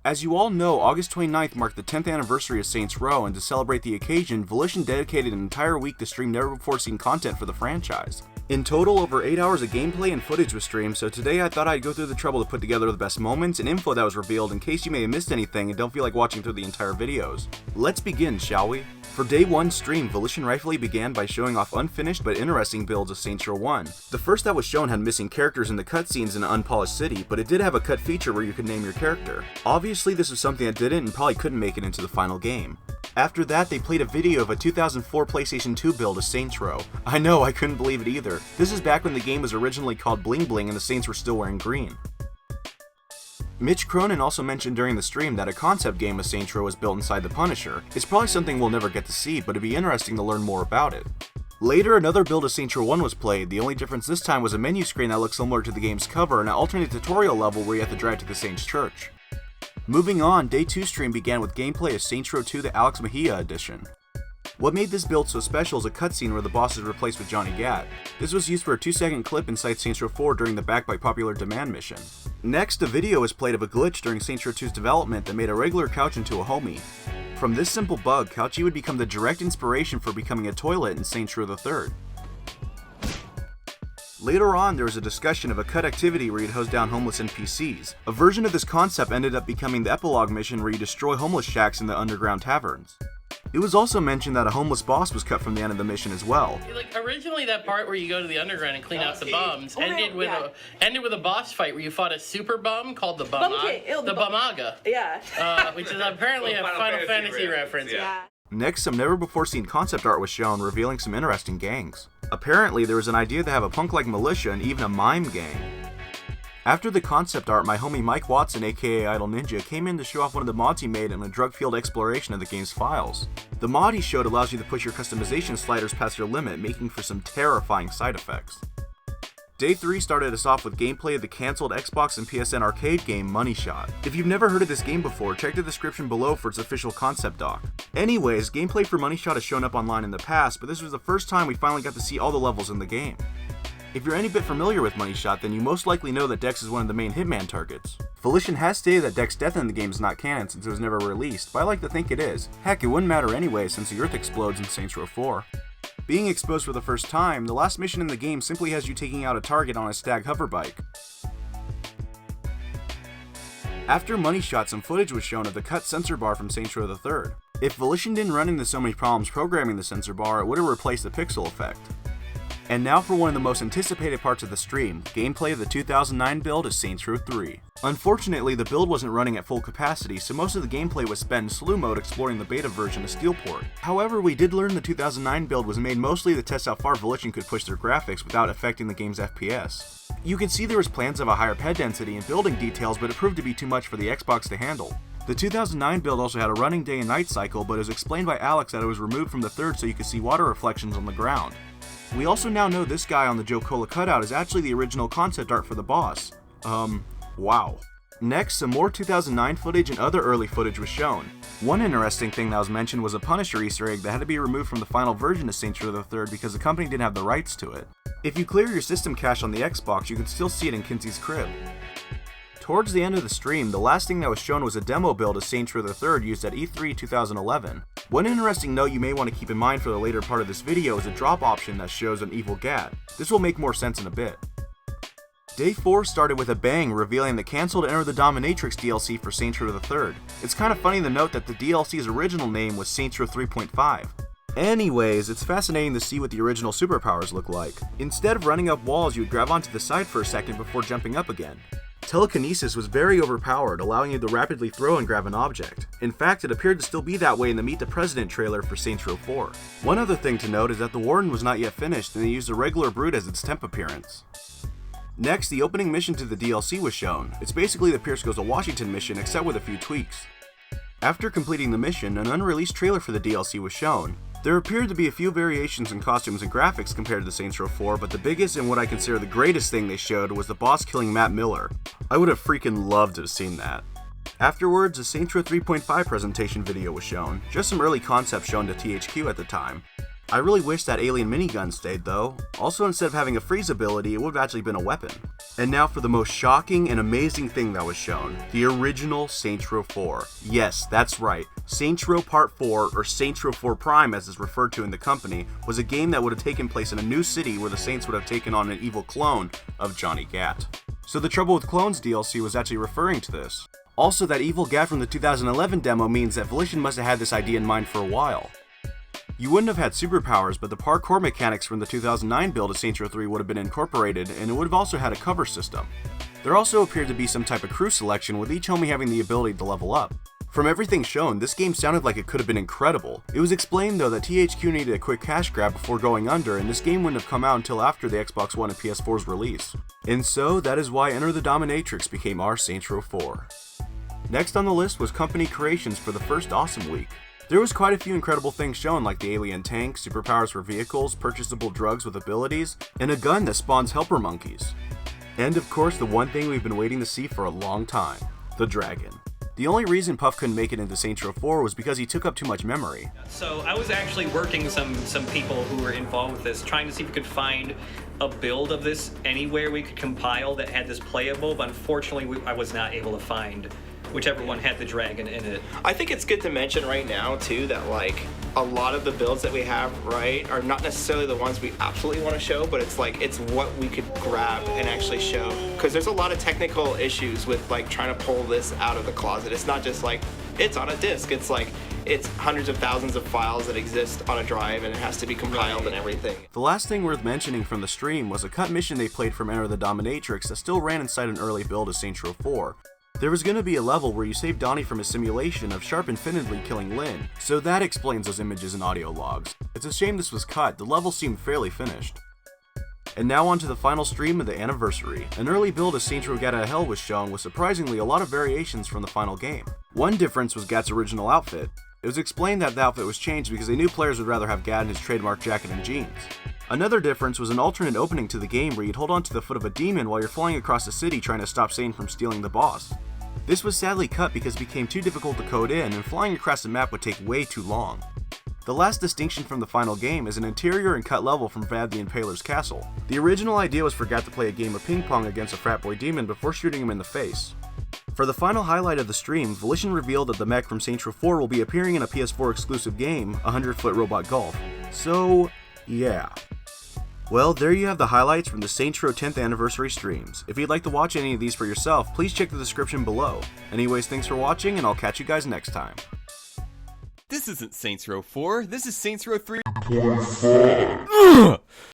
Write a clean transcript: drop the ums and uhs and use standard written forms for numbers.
As you all know, August 29th marked the 10th anniversary of Saints Row, and to celebrate the occasion, Volition dedicated an entire week to stream never-before-seen content for the franchise. In total, over 8 hours of gameplay and footage was streamed, so today I thought I'd go through the trouble to put together the best moments and info that was revealed in case you may have missed anything and don't feel like watching through the entire videos. Let's begin, shall we? For day 1 stream, Volition rightfully began by showing off unfinished but interesting builds of Saints Row 1. The first that was shown had missing characters in the cutscenes in an unpolished city, but it did have a cut feature where you could name your character. Obviously this was something that didn't and probably couldn't make it into the final game. After that, they played a video of a 2004 PlayStation 2 build of Saints Row. I know, I couldn't believe it either. This is back when the game was originally called Bling Bling and the Saints were still wearing green. Mitch Cronin also mentioned during the stream that a concept game of Saints Row was built inside the Punisher. It's probably something we'll never get to see, but it'd be interesting to learn more about it. Later, another build of Saints Row 1 was played. The only difference this time was a menu screen that looked similar to the game's cover and an alternate tutorial level where you have to drive to the Saints Church. Moving on, day 2 stream began with gameplay of Saints Row 2 the Alex Mejia edition. What made this build so special is a cutscene where the boss is replaced with Johnny Gat. This was used for a 2-second clip inside Saints Row 4 during the Back by Popular Demand mission. Next, a video was played of a glitch during Saints Row 2's development that made a regular couch into a homie. From this simple bug, Couchy would become the direct inspiration for becoming a toilet in Saints Row 3. Later on, there was a discussion of a cut activity where you'd hose down homeless NPCs. A version of this concept ended up becoming the epilogue mission where you destroy homeless shacks in the underground taverns. It was also mentioned that a homeless boss was cut from the end of the mission as well. Like originally, that part where you go to the underground and clean out the bums ended with a boss fight where you fought a super bum called the Bumaga. Yeah. Which is apparently a Final Fantasy reference. Yeah. Next, some never-before-seen concept art was shown, revealing some interesting gangs. Apparently, there was an idea to have a punk-like militia and even a mime gang. After the concept art, my homie Mike Watson, aka Idle Ninja, came in to show off one of the mods he made in a drug-fueled exploration of the game's files. The mod he showed allows you to push your customization sliders past your limit, making for some terrifying side effects. Day 3 started us off with gameplay of the cancelled Xbox and PSN arcade game Money Shot. If you've never heard of this game before, check the description below for its official concept doc. Anyways, gameplay for Money Shot has shown up online in the past, but this was the first time we finally got to see all the levels in the game. If you're any bit familiar with Money Shot, then you most likely know that Dex is one of the main Hitman targets. Volition has stated that Dex's death in the game is not canon since it was never released, but I like to think it is. Heck, it wouldn't matter anyway since the Earth explodes in Saints Row 4. Being exposed for the first time, the last mission in the game simply has you taking out a target on a stag hoverbike. After Money Shot, some footage was shown of the cut sensor bar from Saints Row 3. If Volition didn't run into so many problems programming the sensor bar, it would have replaced the pixel effect. And now for one of the most anticipated parts of the stream, gameplay of the 2009 build of Saints Row 3. Unfortunately, the build wasn't running at full capacity, so most of the gameplay was spent in slew mode exploring the beta version of Steelport. However, we did learn the 2009 build was made mostly to test how far Volition could push their graphics without affecting the game's FPS. You can see there was plans of a higher ped density and building details, but it proved to be too much for the Xbox to handle. The 2009 build also had a running day and night cycle, but it was explained by Alex that it was removed from the 3rd so you could see water reflections on the ground. We also now know this guy on the Joe Cola cutout is actually the original concept art for the boss. Wow. Next, some more 2009 footage and other early footage was shown. One interesting thing that was mentioned was a Punisher Easter egg that had to be removed from the final version of Saints Row 3 because the company didn't have the rights to it. If you clear your system cache on the Xbox, you can still see it in Kinsey's crib. Towards the end of the stream, the last thing that was shown was a demo build of Saints Row 3 used at E3 2011. One interesting note you may want to keep in mind for the later part of this video is a drop option that shows an evil Gat. This will make more sense in a bit. Day 4 started with a bang, revealing the cancelled Enter the Dominatrix DLC for Saints Row 3. It's kind of funny to note that the DLC's original name was Saints Row 3.5. Anyways, it's fascinating to see what the original superpowers look like. Instead of running up walls, you would grab onto the side for a second before jumping up again. Telekinesis was very overpowered, allowing you to rapidly throw and grab an object. In fact, it appeared to still be that way in the Meet the President trailer for Saints Row 4. One other thing to note is that the Warden was not yet finished and they used a regular brute as its temp appearance. Next, the opening mission to the DLC was shown. It's basically the Pierce Goes to Washington mission except with a few tweaks. After completing the mission, an unreleased trailer for the DLC was shown. There appeared to be a few variations in costumes and graphics compared to Saints Row 4, but the biggest and what I consider the greatest thing they showed was the boss killing Matt Miller. I would have freaking loved to have seen that. Afterwards, a Saints Row 3.5 presentation video was shown, just some early concepts shown to THQ at the time. I really wish that alien minigun stayed though. Also, instead of having a freeze ability, it would have actually been a weapon. And now for the most shocking and amazing thing that was shown, the original Saints Row 4. Yes, that's right, Saints Row Part 4, or Saints Row 4 Prime as is referred to in the company, was a game that would have taken place in a new city where the Saints would have taken on an evil clone of Johnny Gat. So the Trouble with Clones DLC was actually referring to this. Also, that evil Gat from the 2011 demo means that Volition must have had this idea in mind for a while. You wouldn't have had superpowers, but the parkour mechanics from the 2009 build of Saints Row 3 would have been incorporated, and it would have also had a cover system. There also appeared to be some type of crew selection, with each homie having the ability to level up. From everything shown, this game sounded like it could have been incredible. It was explained though that THQ needed a quick cash grab before going under, and this game wouldn't have come out until after the Xbox One and PS4's release. And so, that is why Enter the Dominatrix became our Saints Row 4. Next on the list was company creations for the first Awesome Week. There was quite a few incredible things shown, like the alien tank, superpowers for vehicles, purchasable drugs with abilities, and a gun that spawns helper monkeys. And of course, the one thing we've been waiting to see for a long time, the dragon. The only reason Puff couldn't make it into Saints Row 4 was because he took up too much memory. So I was actually working some people who were involved with this, trying to see if we could find a build of this anywhere we could compile that had this playable, but unfortunately I was not able to find whichever one had the dragon in it. I think it's good to mention right now too that like a lot of the builds that we have, right, are not necessarily the ones we absolutely want to show, but it's like it's what we could grab and actually show, because there's a lot of technical issues with like trying to pull this out of the closet. It's not just like it's on a disc, it's like it's hundreds of thousands of files that exist on a drive and it has to be compiled and everything. The last thing worth mentioning from the stream was a cut mission they played from Enter the Dominatrix that still ran inside an early build of Saints Row 4. There was going to be a level where you save Donnie from a simulation of Sharp infinitely killing Lynn, so that explains those images and audio logs. It's a shame this was cut, the level seemed fairly finished. And now on to the final stream of the anniversary. An early build of Saints Row Gat Out of Hell was shown with surprisingly a lot of variations from the final game. One difference was Gat's original outfit. It was explained that the outfit was changed because they knew players would rather have Gat in his trademark jacket and jeans. Another difference was an alternate opening to the game where you'd hold on to the foot of a demon while you're flying across the city trying to stop Satan from stealing the boss. This was sadly cut because it became too difficult to code in, and flying across the map would take way too long. The last distinction from the final game is an interior and cut level from Vad the Impaler's castle. The original idea was for Gat to play a game of ping pong against a frat boy demon before shooting him in the face. For the final highlight of the stream, Volition revealed that the mech from Saints Row 4 will be appearing in a PS4 exclusive game, 100-Foot Robot Golf. So, yeah. Well, there you have the highlights from the Saints Row 10th anniversary streams. If you'd like to watch any of these for yourself, please check the description below. Anyways, thanks for watching, and I'll catch you guys next time. This isn't Saints Row 4, this is Saints Row 3.5.